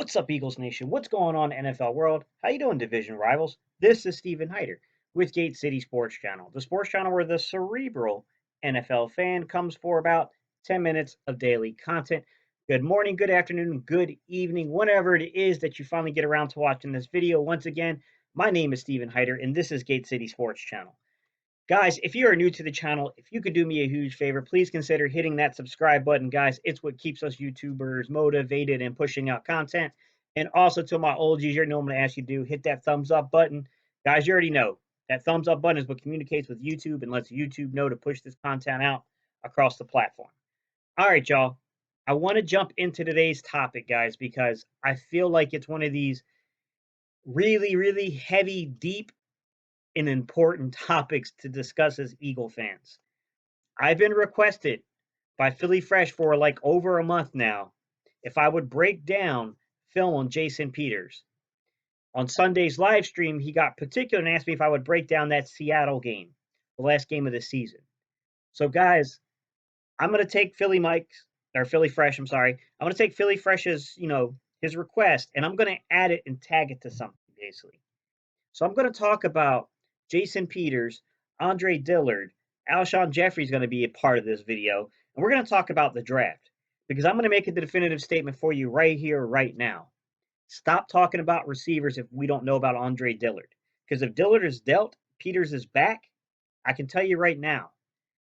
What's up, Eagles Nation? What's going on, NFL world? How you doing, division rivals? This is Steven Hyder with Gate City Sports Channel, the sports channel where the cerebral NFL fan comes for about 10 minutes of daily content. Good morning, good afternoon, good evening, whatever it is that you finally get around to watching this video. Once again, my name is Steven Hyder, and this is Gate City Sports Channel. Guys, if you are new to the channel, if you could do me a huge favor, please consider hitting that subscribe button, guys. It's what keeps us YouTubers motivated and pushing out content. And also to my OGs, you already know I'm going to ask you to do, hit that thumbs up button. Guys, you already know that thumbs up button is what communicates with YouTube and lets YouTube know to push this content out across the platform. All right, y'all. I want to jump into today's topic, guys, because I feel like it's one of these really, really heavy, deep, and important topics to discuss as Eagle fans. I've been requested by Philly Fresh for like over a month now if I would break down film on Jason Peters. On Sunday's live stream, he got particular and asked me if I would break down that Seattle game, the last game of the season. So, guys, I'm going to take Philly Fresh, I'm sorry. I'm going to take Philly Fresh's, his request, and I'm going to add it and tag it to something, basically. So I'm going to talk about Jason Peters, Andre Dillard, Alshon Jeffrey's going to be a part of this video, and we're going to talk about the draft because I'm going to make a definitive statement for you right here, right now. Stop talking about receivers if we don't know about Andre Dillard, because if Dillard is dealt, Peters is back, I can tell you right now,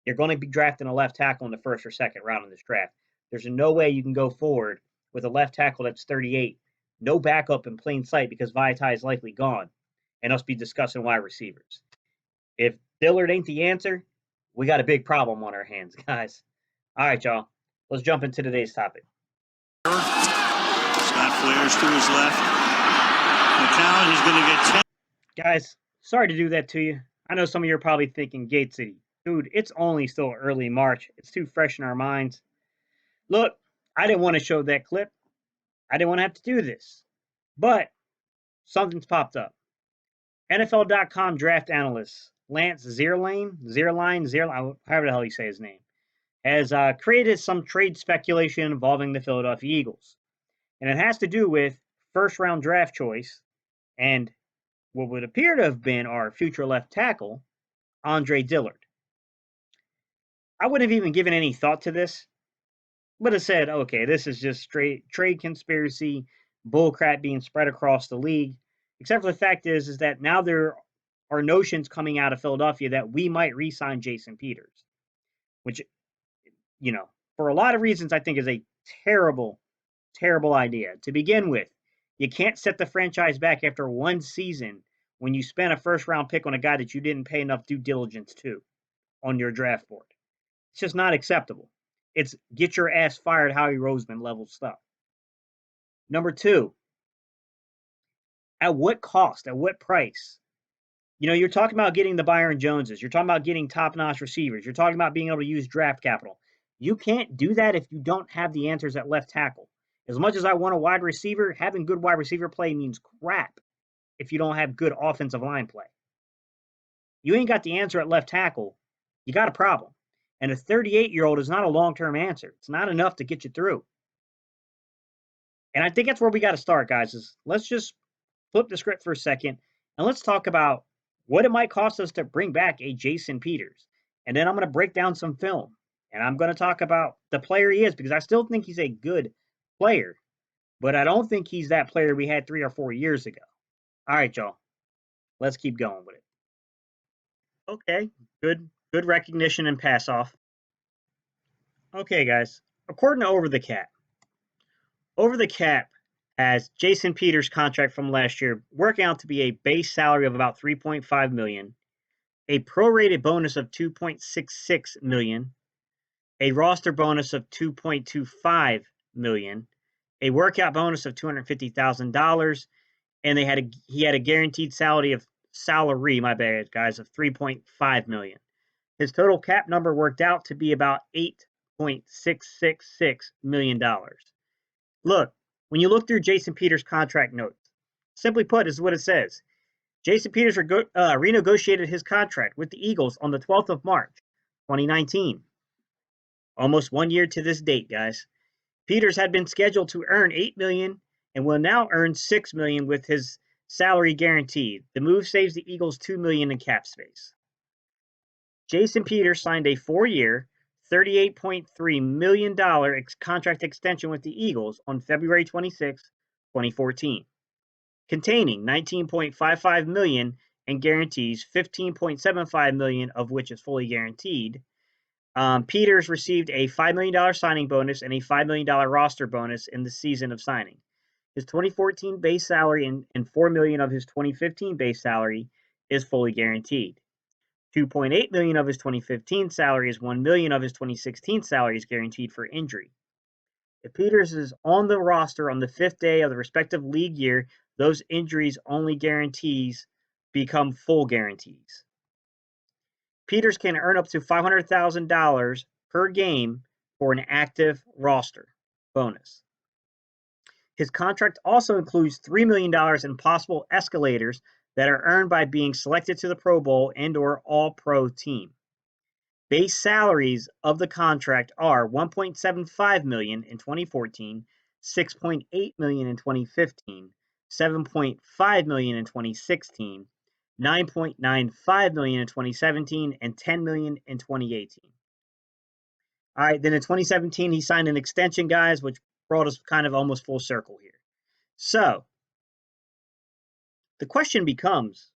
you're going to be drafting a left tackle in the first or second round in this draft. There's no way you can go forward with a left tackle that's 38, no backup in plain sight because Vaitai is likely gone, and us be discussing wide receivers. If Dillard ain't the answer, we got a big problem on our hands, guys. All right, y'all. Let's jump into today's topic. Scott flares to his left. McCown, he's going to get 10. Guys, sorry to do that to you. I know some of you are probably thinking, Gate City, dude, it's only still early March. It's too fresh in our minds. Look, I didn't want to show that clip. I didn't want to have to do this. But something's popped up. NFL.com draft analyst Lance Zierlein, however the hell you say his name, has created some trade speculation involving the Philadelphia Eagles. And it has to do with first-round draft choice and what would appear to have been our future left tackle, Andre Dillard. I wouldn't have even given any thought to this, but have said, okay, this is just straight trade conspiracy, bullcrap being spread across the league. Except for the fact is that now there are notions coming out of Philadelphia that we might re-sign Jason Peters, which, for a lot of reasons, I think is a terrible, terrible idea. To begin with, you can't set the franchise back after one season when you spent a first-round pick on a guy that you didn't pay enough due diligence to on your draft board. It's just not acceptable. It's get your ass fired, Howie Roseman level stuff. Number two, at what cost? At what price? You're talking about getting the Byron Joneses. You're talking about getting top-notch receivers. You're talking about being able to use draft capital. You can't do that if you don't have the answers at left tackle. As much as I want a wide receiver, having good wide receiver play means crap if you don't have good offensive line play. You ain't got the answer at left tackle, you got a problem. And a 38-year-old is not a long-term answer. It's not enough to get you through. And I think that's where we got to start, guys, is let's just flip the script for a second, and let's talk about what it might cost us to bring back a Jason Peters. And then I'm going to break down some film, and I'm going to talk about the player he is, because I still think he's a good player, but I don't think he's that player we had 3 or 4 years ago. All right, y'all. Let's keep going with it. Okay, good recognition and pass off. Okay, guys. According to Over the Cap has Jason Peters' contract from last year working out to be a base salary of about $3.5 million, a prorated bonus of $2.66 million, a roster bonus of $2.25 million, a workout bonus of $250,000, and he had a guaranteed salary of $3.5 million. His total cap number worked out to be about $8.666 million. Look, when you look through Jason Peters' contract notes, simply put, this is what it says. Jason Peters renegotiated his contract with the Eagles on the 12th of March, 2019. Almost 1 year to this date, guys. Peters had been scheduled to earn $8 million and will now earn $6 million with his salary guaranteed. The move saves the Eagles $2 million in cap space. Jason Peters signed a 4-year, $38.3 million contract extension with the Eagles on February 26, 2014, containing $19.55 million in guarantees, $15.75 million of which is fully guaranteed. Peters received a $5 million signing bonus and a $5 million roster bonus in the season of signing. His 2014 base salary and $4 million of his 2015 base salary is fully guaranteed. $2.8 million of his 2015 salary is $1 million of his 2016 salary is guaranteed for injury. If Peters is on the roster on the 5th day of the respective league year, those injuries only guarantees become full guarantees. Peters can earn up to $500,000 per game for an active roster bonus. His contract also includes $3 million in possible escalators that are earned by being selected to the Pro Bowl and/or All-Pro team. Base salaries of the contract are $1.75 million in 2014, $6.8 million in 2015, $7.5 million in 2016, $9.95 million in 2017, and $10 million in 2018. All right, then in 2017, he signed an extension, guys, which brought us kind of almost full circle here. So, the question becomes,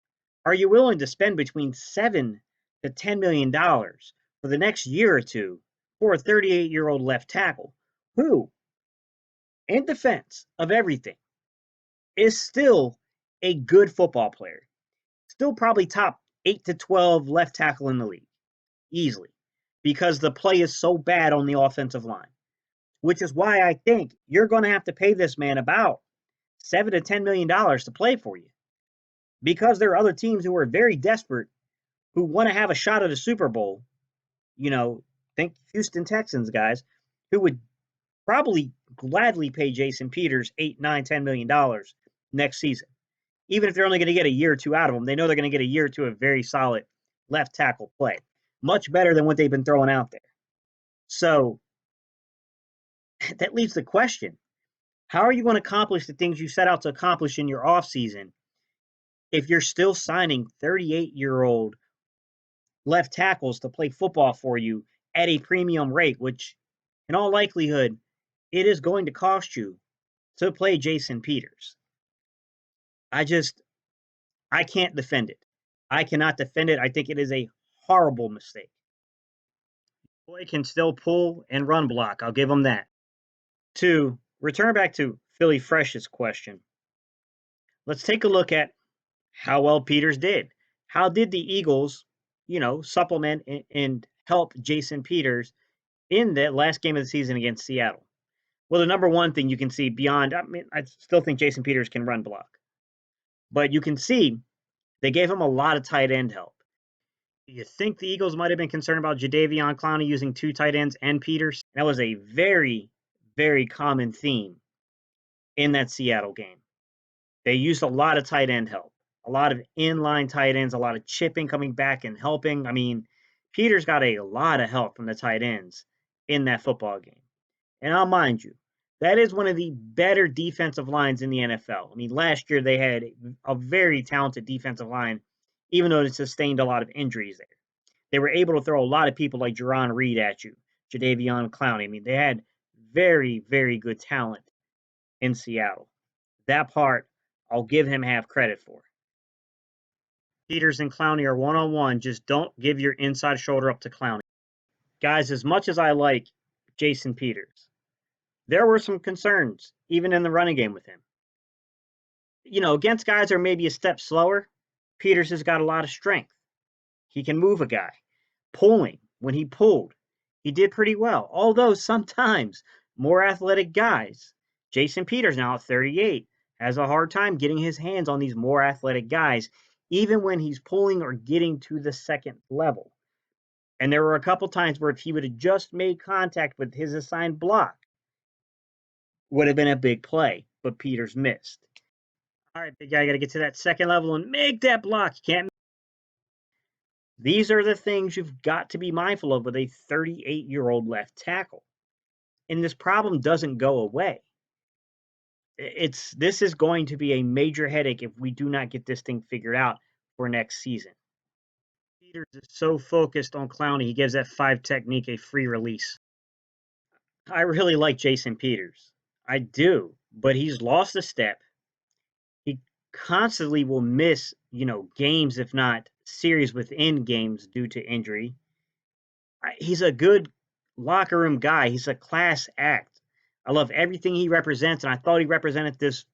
are you willing to spend between $7 to $10 million for the next year or two for a 38-year-old left tackle who, in defense of everything, is still a good football player? Still probably top 8 to 12 left tackle in the league, easily, because the play is so bad on the offensive line, which is why I think you're going to have to pay this man about $7 to $10 million to play for you, because there are other teams who are very desperate who want to have a shot at a Super Bowl. Think Houston Texans, guys, who would probably gladly pay Jason Peters $8, $9, $10 million next season. Even if they're only going to get a year or two out of him, they know they're going to get a year or two of very solid left tackle play. Much better than what they've been throwing out there. So that leaves the question, how are you going to accomplish the things you set out to accomplish in your offseason if you're still signing 38-year-old left tackles to play football for you at a premium rate, which in all likelihood, it is going to cost you to play Jason Peters? I can't defend it. I cannot defend it. I think it is a horrible mistake. Boy can still pull and run block. I'll give him that. To return back to Philly Fresh's question, let's take a look at how well Peters did. How did the Eagles, supplement and help Jason Peters in that last game of the season against Seattle? Well, the number one thing you can see beyond, I still think Jason Peters can run block, but you can see they gave him a lot of tight end help. You think the Eagles might have been concerned about Jadeveon Clowney using 2 tight ends and Peters? That was a very, very common theme in that Seattle game. They used a lot of tight end help, a lot of inline tight ends, a lot of chipping, coming back and helping. Peters got a lot of help from the tight ends in that football game. And I'll mind you, that is one of the better defensive lines in the NFL. Last year they had a very talented defensive line, even though it sustained a lot of injuries there. They were able to throw a lot of people like Jerron Reed at you, Jadeveon Clowney. They had very, very good talent in Seattle. That part, I'll give him half credit for. Peters and Clowney are one-on-one. Just don't give your inside shoulder up to Clowney. Guys, as much as I like Jason Peters, there were some concerns, even in the running game with him. Against guys that are maybe a step slower, Peters has got a lot of strength. He can move a guy. Pulling, when he pulled, he did pretty well. Although sometimes more athletic guys, Jason Peters now at 38, has a hard time getting his hands on these more athletic guys, even when he's pulling or getting to the second level. And there were a couple times where if he would have just made contact with his assigned block, would have been a big play, but Peters missed. All right, big guy, got to get to that second level and make that block. You can't. These are the things you've got to be mindful of with a 38-year-old left tackle. And this problem doesn't go away. This is going to be a major headache if we do not get this thing figured out for next season. Peters is so focused on Clowney, he gives that 5 technique a free release. I really like Jason Peters. I do, but he's lost a step. He constantly will miss, games, if not series within games due to injury. He's a good locker room guy. He's a class act. I love everything he represents, and I thought he represented this,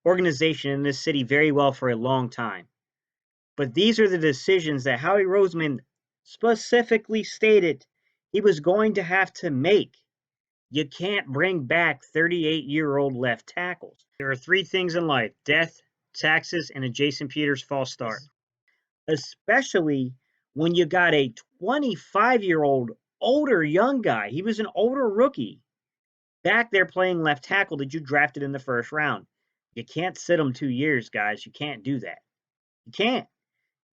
organization in this city very well for a long time. But these are the decisions that Howie Roseman specifically stated he was going to have to make. You can't bring back 38-year-old left tackles. There are 3 things in life: death, taxes, and a Jason Peters false start. Especially when you got a 25-year-old older young guy. He was an older rookie back there playing left tackle that you drafted in the first round. You can't sit him 2 years, guys. You can't do that. You can't.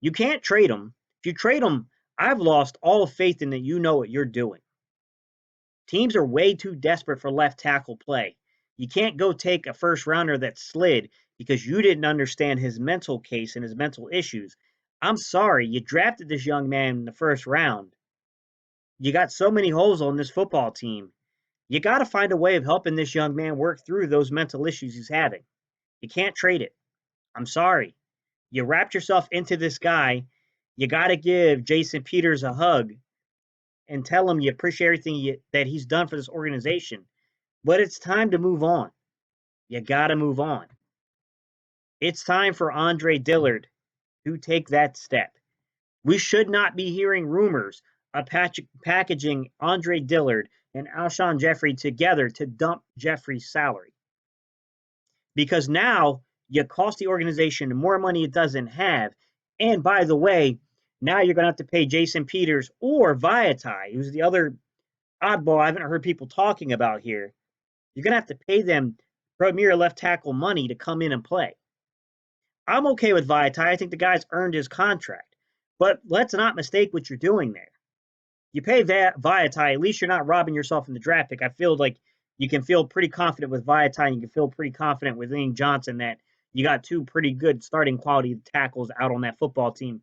You can't trade him. If you trade him, I've lost all faith in that you know what you're doing. Teams are way too desperate for left tackle play. You can't go take a first rounder that slid because you didn't understand his mental case and his mental issues. I'm sorry, you drafted this young man in the first round. You got so many holes on this football team. You got to find a way of helping this young man work through those mental issues he's having. You can't trade it. I'm sorry. You wrapped yourself into this guy. You got to give Jason Peters a hug and tell him you appreciate everything that he's done for this organization. But it's time to move on. You got to move on. It's time for Andre Dillard to take that step. We should not be hearing rumors of packaging Andre Dillard and Alshon Jeffrey together to dump Jeffrey's salary. Because now you cost the organization more money it doesn't have. And by the way, now you're going to have to pay Jason Peters or Vaitai, who's the other oddball I haven't heard people talking about here. You're going to have to pay them premier left tackle money to come in and play. I'm okay with Vaitai. I think the guy's earned his contract. But let's not mistake what you're doing there. You pay Vaitai, at least you're not robbing yourself in the draft pick. I feel like you can feel pretty confident with Vaitai, and you can feel pretty confident with Lane Johnson that you got 2 pretty good starting quality tackles out on that football team,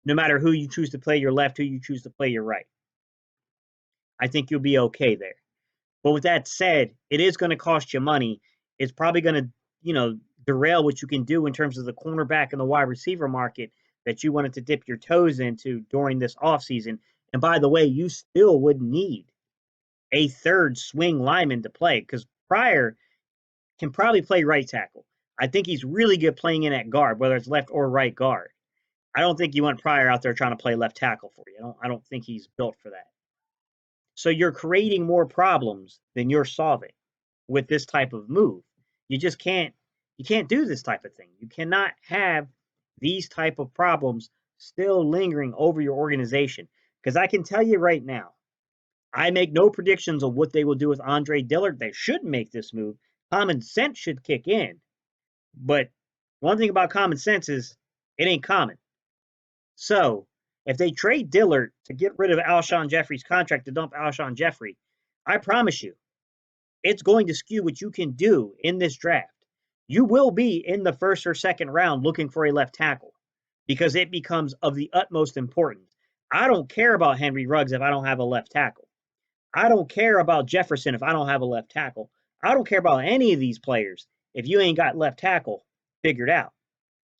no matter who you choose to play your left, who you choose to play your right. I think you'll be okay there. But with that said, it is going to cost you money. It's probably going to, derail what you can do in terms of the cornerback and the wide receiver market that you wanted to dip your toes into during this offseason. And by the way, you still would need a third swing lineman to play because Pryor can probably play right tackle. I think he's really good playing in at guard, whether it's left or right guard. I don't think you want Pryor out there trying to play left tackle for you. I don't think he's built for that. So you're creating more problems than you're solving with this type of move. You just can't do this type of thing. You cannot have these type of problems still lingering over your organization. Because I can tell you right now, I make no predictions of what they will do with Andre Dillard. They should make this move. Common sense should kick in. But one thing about common sense is it ain't common. So if they trade Dillard to get rid of Alshon Jeffrey's contract to dump Alshon Jeffrey, I promise you, it's going to skew what you can do in this draft. You will be in the first or second round looking for a left tackle because it becomes of the utmost importance. I don't care about Henry Ruggs if I don't have a left tackle. I don't care about Jefferson if I don't have a left tackle. I don't care about any of these players if you ain't got left tackle figured out.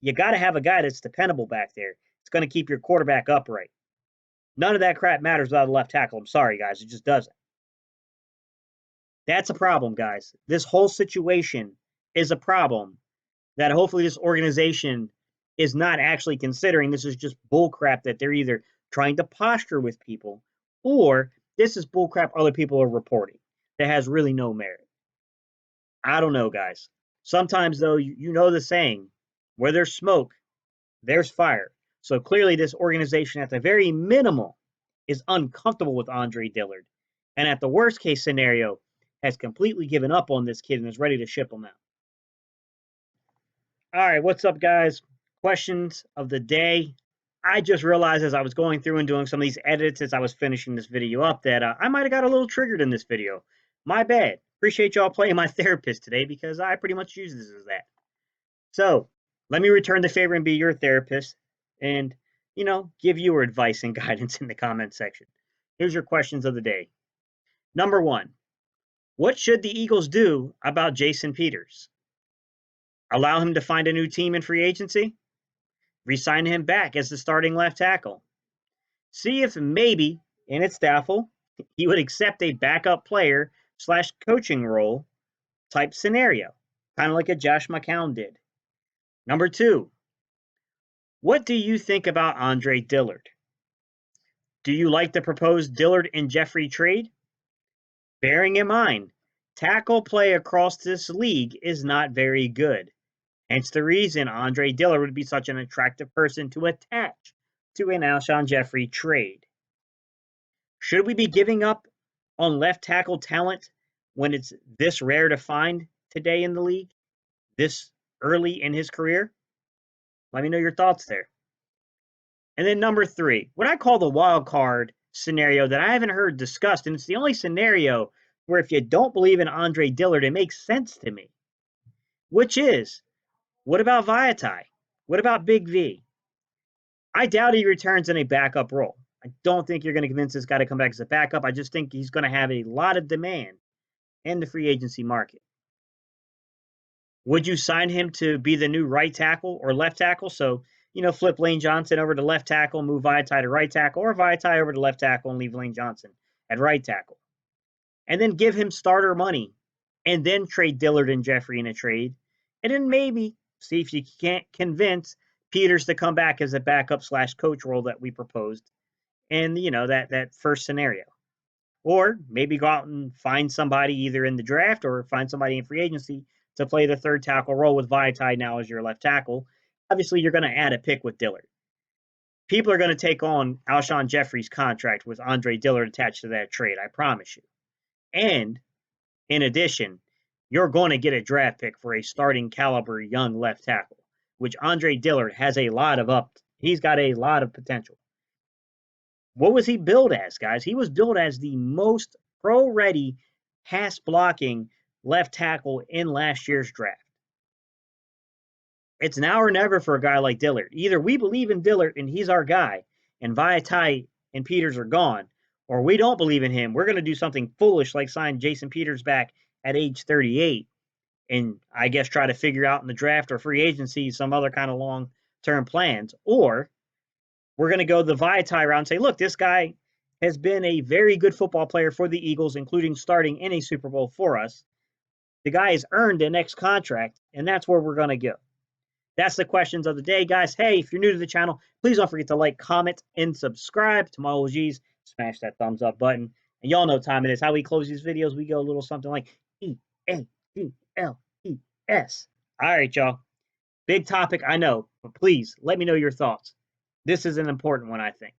You got to have a guy that's dependable back there. It's going to keep your quarterback upright. None of that crap matters without a left tackle. I'm sorry, guys. It just doesn't. That's a problem, guys. This whole situation is a problem that hopefully this organization is not actually considering. This is just bullcrap that they're either trying to posture with people or this is bullcrap other people are reporting that has really no merit. I don't know, guys. Sometimes, though, you know the saying, where there's smoke, there's fire. So clearly this organization, at the very minimal, is uncomfortable with Andre Dillard. And at the worst case scenario, has completely given up on this kid and is ready to ship him out. All right, what's up, guys? Questions of the day. I just realized as I was going through and doing some of these edits as I was finishing this video up that I might have got a little triggered in this video. My bad. Appreciate y'all playing my therapist today because I pretty much use this as that. So let me return the favor and be your therapist and, give your advice and guidance in the comment section. Here's your questions of the day. Number one, what should the Eagles do about Jason Peters? Allow him to find a new team in free agency? Resign him back as the starting left tackle? See if maybe, in its staffel, he would accept a backup player / coaching role type scenario, kind of like a Josh McCown did. Number two, what do you think about Andre Dillard? Do you like the proposed Dillard and Jeffrey trade? Bearing in mind, tackle play across this league is not very good. Hence the reason Andre Dillard would be such an attractive person to attach to an Alshon Jeffrey trade. Should we be giving up on left tackle talent when it's this rare to find today in the league, this early in his career? Let me know your thoughts there. And then number three, what I call the wild card scenario that I haven't heard discussed, and it's the only scenario where if you don't believe in Andre Dillard, it makes sense to me, which is, what about Vaitai? What about Big V? I doubt he returns in a backup role. I don't think you're going to convince this guy to come back as a backup. I just think he's going to have a lot of demand in the free agency market. Would you sign him to be the new right tackle or left tackle? So, flip Lane Johnson over to left tackle, move Vaitai to right tackle, or Vaitai over to left tackle and leave Lane Johnson at right tackle. And then give him starter money and then trade Dillard and Jeffrey in a trade. And then maybe see if you can't convince Peters to come back as a backup / coach role that we proposed in, that first scenario. Or maybe go out and find somebody either in the draft or find somebody in free agency to play the third tackle role with Vaitai now as your left tackle. Obviously, you're going to add a pick with Dillard. People are going to take on Alshon Jeffrey's contract with Andre Dillard attached to that trade, I promise you. And in addition, you're going to get a draft pick for a starting caliber young left tackle, which Andre Dillard has a lot of he's got a lot of potential. What was he billed as, guys? He was billed as the most pro-ready pass-blocking left tackle in last year's draft. It's now or never for a guy like Dillard. Either we believe in Dillard and he's our guy, and Vaitai and Peters are gone, or we don't believe in him. We're going to do something foolish like sign Jason Peters back at age 38 and I guess try to figure out in the draft or free agency some other kind of long-term plans. Or we're going to go the Vaitai route and say, look, this guy has been a very good football player for the Eagles, including starting in a Super Bowl for us. The guy has earned the next contract, and that's where we're going to go. That's the questions of the day, guys. Hey, if you're new to the channel, please don't forget to like, comment, and subscribe. To my OGs, smash that thumbs up button. And y'all know what time it is. How we close these videos, we go a little something like EAGLES. All right, y'all. Big topic, I know, but please let me know your thoughts. This is an important one, I think.